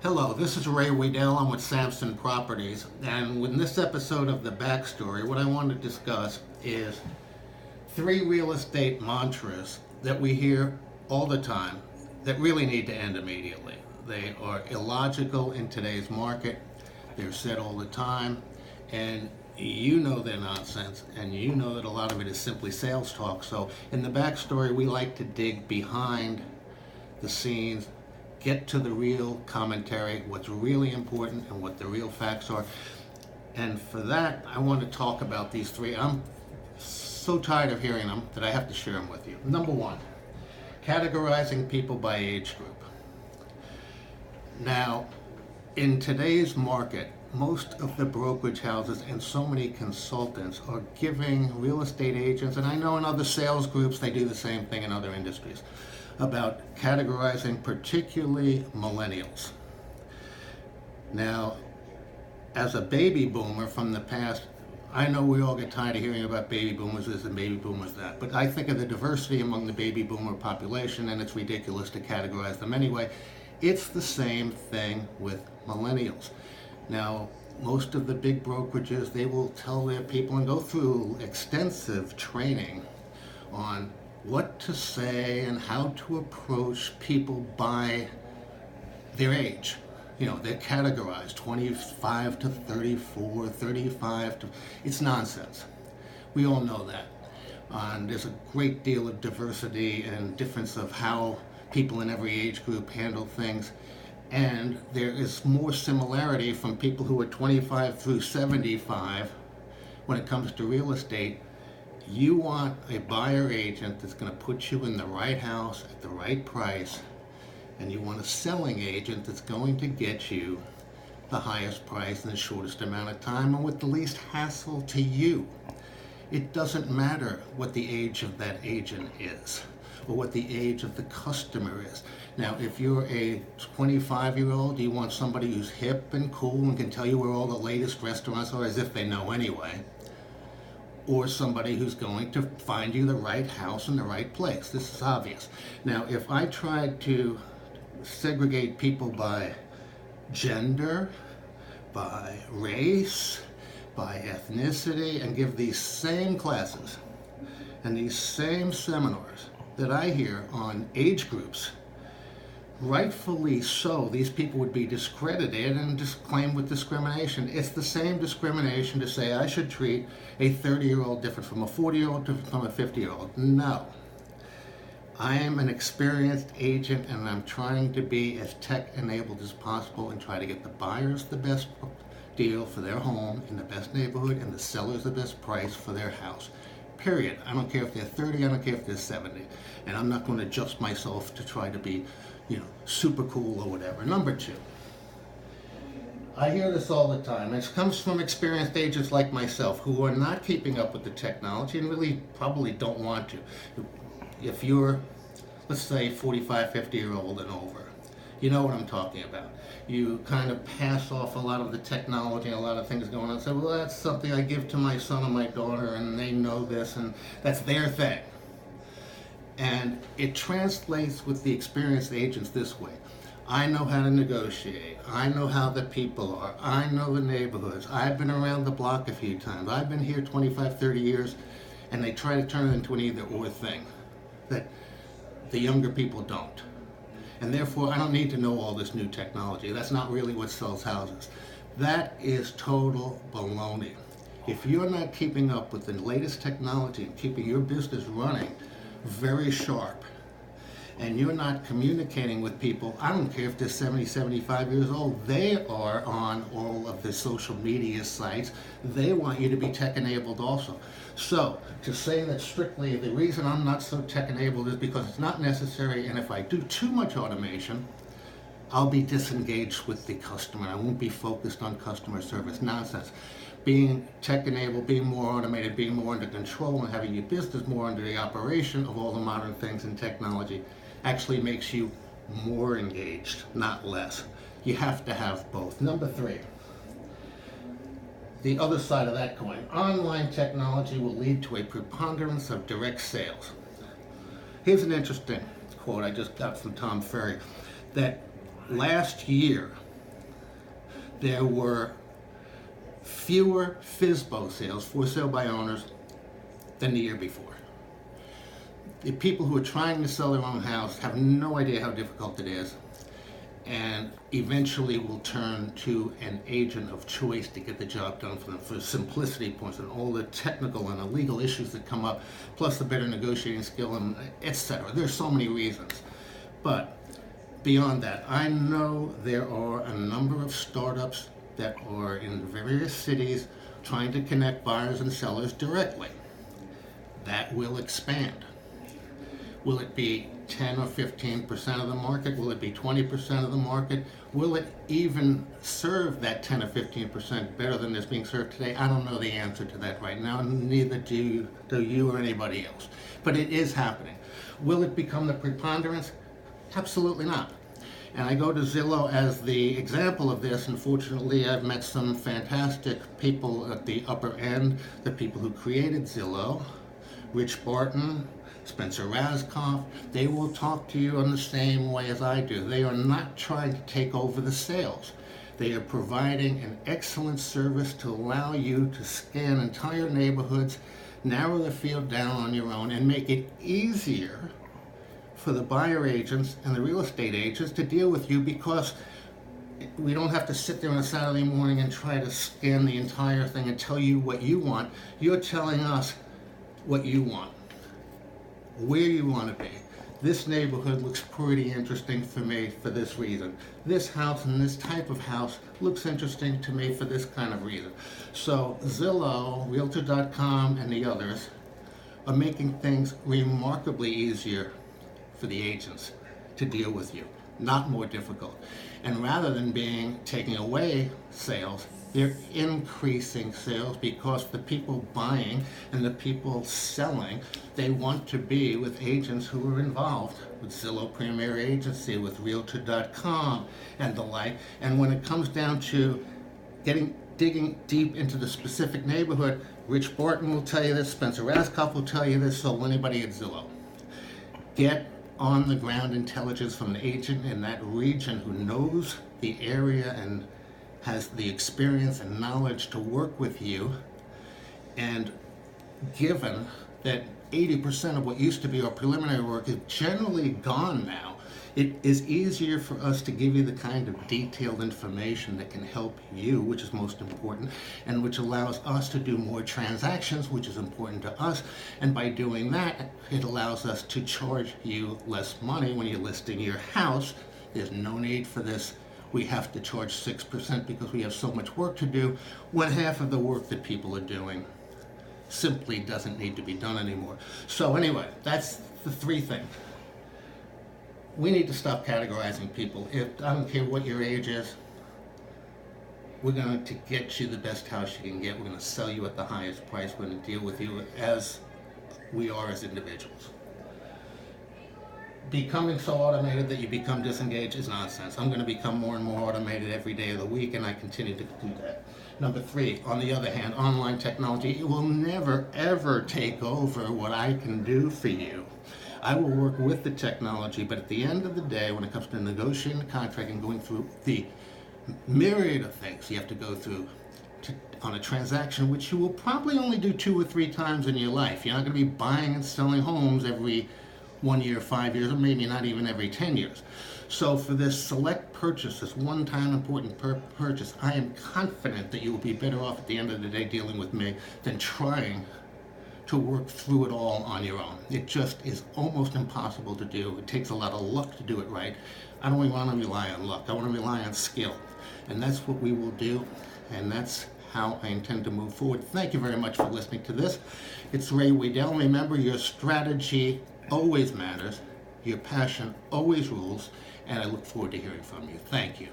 Hello, this is Ray Weedell. I'm with Sampson Properties, and in this episode of The Backstory, what I want to discuss is three real estate mantras that we hear all the time that really need to end immediately. They are illogical in today's market. They're said all the time, and you know they're nonsense, and you know that a lot of it is simply sales talk. So in The Backstory, we like to dig behind the scenes, get to the real commentary, what's really important and what the real facts are. And for that, I want to talk about these three. I'm so tired of hearing them that I have to share them with you. Number one, categorizing people by age group. Now, in today's market, most of the brokerage houses and so many consultants are giving real estate agents, and I know in other sales groups they do the same thing in other industries, about categorizing particularly millennials. Now, as a baby boomer from the past, I know we all get tired of hearing about baby boomers this and baby boomers that, but I think of the diversity among the baby boomer population, and it's ridiculous to categorize them anyway. It's the same thing with millennials. Now, most of the big brokerages, they will tell their people and go through extensive training on what to say and how to approach people by their age. You know, they're categorized 25 to 34, 35 to, it's nonsense. We all know that. And there's a great deal of diversity and difference of how people in every age group handle things. And there is more similarity from people who are 25 through 75 when it comes to real estate. You want a buyer agent that's going to put you in the right house at the right price, and you want a selling agent that's going to get you the highest price in the shortest amount of time and with the least hassle to you. It doesn't matter what the age of that agent is or what the age of the customer is. Now, if you're a 25-year-old, you want somebody who's hip and cool and can tell you where all the latest restaurants are as if they know anyway, or somebody who's going to find you the right house in the right place. This is obvious. Now, if I tried to segregate people by gender, by race, by ethnicity, and give these same classes and these same seminars that I hear on age groups, rightfully so, these people would be discredited and just claimed with discrimination. It's the same discrimination to say I should treat a 30-year-old different from a 40-year-old, different from a 50-year-old. No. I am an experienced agent, and I'm trying to be as tech-enabled as possible and try to get the buyers the best deal for their home in the best neighborhood and the sellers the best price for their house. Period. I don't care if they're 30, I don't care if they're 70. And I'm not going to adjust myself to try to be, super cool or whatever. Number two, I hear this all the time. It comes from experienced agents like myself who are not keeping up with the technology and really probably don't want to. If you're, let's say, 45, 50-year-old and over, you know what I'm talking about. You kind of pass off a lot of the technology and a lot of things going on. Say, well, that's something I give to my son and my daughter, and they know this, and that's their thing. And it translates with the experienced agents this way. I know how to negotiate. I know how the people are. I know the neighborhoods. I've been around the block a few times. I've been here 25, 30 years, and they try to turn it into an either-or thing that the younger people don't. And therefore, I don't need to know all this new technology. That's not really what sells houses. That is total baloney. If you're not keeping up with the latest technology and keeping your business running very sharp, and you're not communicating with people, I don't care if they're 70, 75 years old, they are on all of the social media sites. They want you to be tech-enabled also. So, to say that strictly the reason I'm not so tech-enabled is because it's not necessary, and if I do too much automation, I'll be disengaged with the customer. I won't be focused on customer service. Nonsense. Being tech-enabled, being more automated, being more under control, and having your business more under the operation of all the modern things in technology actually makes you more engaged, not less. You have to have both. Number three, the other side of that coin. Online technology will lead to a preponderance of direct sales. Here's an interesting quote I just got from Tom Ferry, that last year there were fewer FSBO sales, for sale by owners, than the year before. The people who are trying to sell their own house have no idea how difficult it is, and eventually will turn to an agent of choice to get the job done for them for simplicity points and all the technical and legal issues that come up, plus the better negotiating skill, and etc. There's so many reasons. But beyond that, I know there are a number of startups that are in various cities trying to connect buyers and sellers directly. That will expand. Will it be 10 or 15% of the market? Will it be 20% of the market? Will it even serve that 10 or 15% better than is being served today? I don't know the answer to that right now, and neither do you or anybody else. But it is happening. Will it become the preponderance? Absolutely not. And I go to Zillow as the example of this. Unfortunately, I've met some fantastic people at the upper end, the people who created Zillow, Rich Barton, Spencer Raskoff. They will talk to you in the same way as I do. They are not trying to take over the sales. They are providing an excellent service to allow you to scan entire neighborhoods, narrow the field down on your own, and make it easier for the buyer agents and the real estate agents to deal with you, because we don't have to sit there on a Saturday morning and try to scan the entire thing and tell you what you want. You're telling us what you want, where you want to be. This neighborhood looks pretty interesting for me for this reason. This house and this type of house looks interesting to me for this kind of reason. So Zillow, Realtor.com, and the others are making things remarkably easier for the agents to deal with you, not more difficult. And rather than taking away sales, they're increasing sales, because the people buying and the people selling, they want to be with agents who are involved with Zillow Premier Agency, with Realtor.com and the like. And when it comes down to digging deep into the specific neighborhood, Rich Barton will tell you this, Spencer Raskoff will tell you this, so will anybody at Zillow. Get on the ground intelligence from an agent in that region who knows the area and has the experience and knowledge to work with you. And given that 80% of what used to be our preliminary work is generally gone now, it is easier for us to give you the kind of detailed information that can help you, which is most important, and which allows us to do more transactions, which is important to us. And by doing that, it allows us to charge you less money when you're listing your house. There's no need for this. We have to charge 6% because we have so much work to do, when half of the work that people are doing simply doesn't need to be done anymore. So anyway, that's the three things. We need to stop categorizing people. I don't care what your age is, we're going to get you the best house you can get. We're going to sell you at the highest price. We're going to deal with you as we are as individuals. Becoming so automated that you become disengaged is nonsense. I'm going to become more and more automated every day of the week, and I continue to do that. Number three, on the other hand, online technology, it will never, ever take over what I can do for you. I will work with the technology, but at the end of the day, when it comes to negotiating the contract and going through the myriad of things you have to go through on a transaction, which you will probably only do 2 or 3 times in your life. You're not going to be buying and selling homes every 1 year, 5 years, or maybe not even every 10 years. So for this select purchase, this one-time important purchase, I am confident that you will be better off at the end of the day dealing with me than trying to work through it all on your own. It just is almost impossible to do. It takes a lot of luck to do it right. I don't want to rely on luck. I want to rely on skill. And that's what we will do, and that's how I intend to move forward. Thank you very much for listening to this. It's Ray Weedell. Remember, your strategy always matters, your passion always rules, and I look forward to hearing from you. Thank you.